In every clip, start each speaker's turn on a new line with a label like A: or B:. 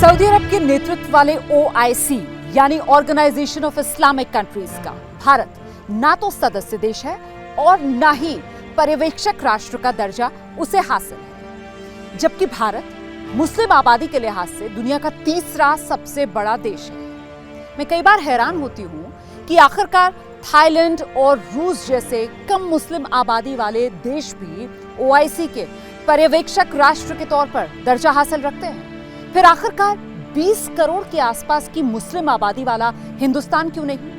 A: Saudi अरब के नेतृत्व वाले OIC यानी ऑर्गेनाइजेशन ऑफ इस्लामिक कंट्रीज का भारत ना तो सदस्य देश है और ना ही पर्यवेक्षक राष्ट्र का दर्जा उसे हासिल है, जबकि भारत मुस्लिम आबादी के लिहाज से दुनिया का तीसरा सबसे बड़ा देश है। मैं कई बार हैरान होती हूं कि आखिरकार थाईलैंड और रूस जैसे कम मुस्लिम आबादी वाले देश भी OIC के पर्यवेक्षक राष्ट्र के तौर पर दर्जा हासिल रखते हैं। फिर आखिरकार 20 करोड़ के आसपास की मुस्लिम आबादी वाला हिंदुस्तान क्यों नहीं?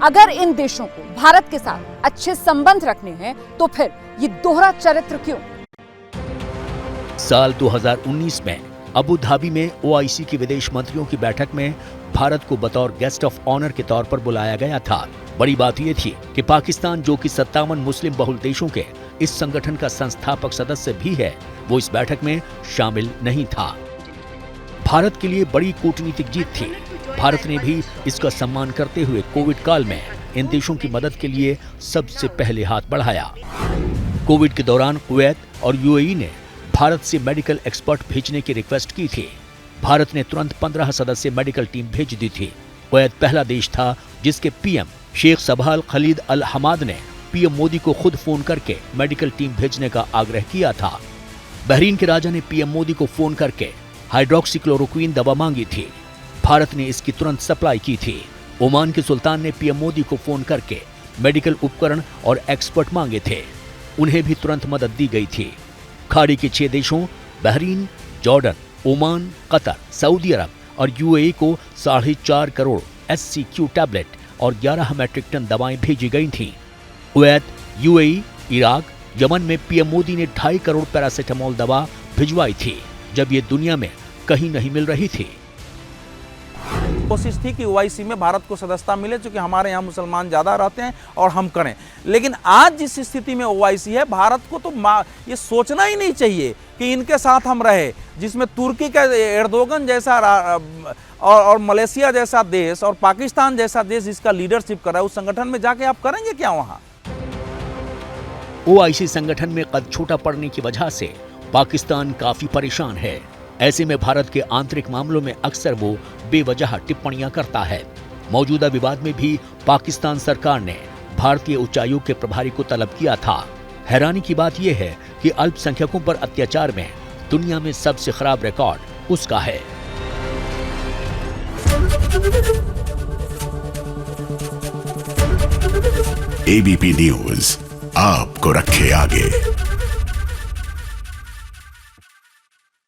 A: अगर इन देशों को भारत के साथ अच्छे संबंध रखने हैं तो फिर ये दोहरा चरित्र क्यों?
B: साल 2019 में अबू धाबी में OIC के विदेश मंत्रियों की बैठक में भारत को बतौर गेस्ट ऑफ ऑनर के तौर पर बुलाया गया था। बड़ी बात यह थी कि पाकिस्तान, जो कि 57 मुस्लिम बहुल देशों के इस संगठन का संस्थापक सदस्य भी है, वो इस बैठक में शामिल नहीं था। भारत के लिए बड़ी कूटनीतिक जीत थी। भारत ने भी इसका सम्मान करते हुए कोविड काल में इन देशों की मदद के लिए सबसे पहले हाथ बढ़ाया। कोविड के दौरान कुवैत और UAE ने भारत से मेडिकल एक्सपर्ट भेजने की रिक्वेस्ट की थी। भारत ने तुरंत 15 सदस्य मेडिकल टीम भेज दी थी। कुवैत पहला देश था जिसके PM शेख सबाह खलीद अल हमाद ने PM मोदी को खुद फोन करके मेडिकल टीम भेजने का आग्रह किया था। बहरीन के राजा ने PM मोदी को फोन करके हाइड्रोक्सीक्लोरोक्वीन दवा मांगी थी। भारत ने इसकी तुरंत सप्लाई की थी। ओमान के सुल्तान ने PM मोदी को फोन करके मेडिकल उपकरण और एक्सपर्ट मांगे थे। उन्हें भी तुरंत मदद दी गई थी। खाड़ी के 6 देशों Bahrain, Jordan, Oman, Qatar, Saudi Arabia और UAE को 4.5 करोड़ SCQ टैबलेट और 11 मैट्रिक टन दवाएं भेजी गई थीं। कुवैत, UAE, इराक, यमन में PM मोदी ने 2.5 करोड़ पैरासिटामोल दवा भिजवाई थी, जब ये दुनिया में कहीं नहीं मिल रही थी।
C: कोशिश थी कि OIC में भारत को सदस्यता मिले, क्योंकि हमारे यहाँ मुसलमान ज़्यादा रहते हैं और हम करें। लेकिन आज जिस स्थिति में OIC है, भारत को तो ये सोचना ही नहीं चाहिए कि इनके साथ हम रहे, जिसमें तुर्की का एर्दोगन जैसा और मलेशिया जैसा देश और पाकिस्तान जैसा देश जिसका लीडरशिप कर रहा है, उस संगठन में जाके आप करेंगे क्या वहाँ?
B: OIC संगठन में कद छोटा पड़ने की वजह से पाकिस्तान काफी परेशान है। ऐसे में भारत के आंतरिक मामलों में अक्सर वो बेवजह टिप्पणियां करता है। मौजूदा विवाद में भी पाकिस्तान सरकार ने भारतीय उच्चायोग के प्रभारी को तलब किया था। हैरानी की बात यह है कि अल्पसंख्यकों पर अत्याचार में दुनिया में सबसे खराब रिकॉर्ड उसका है।
D: ABP न्यूज आपको रखे आगे।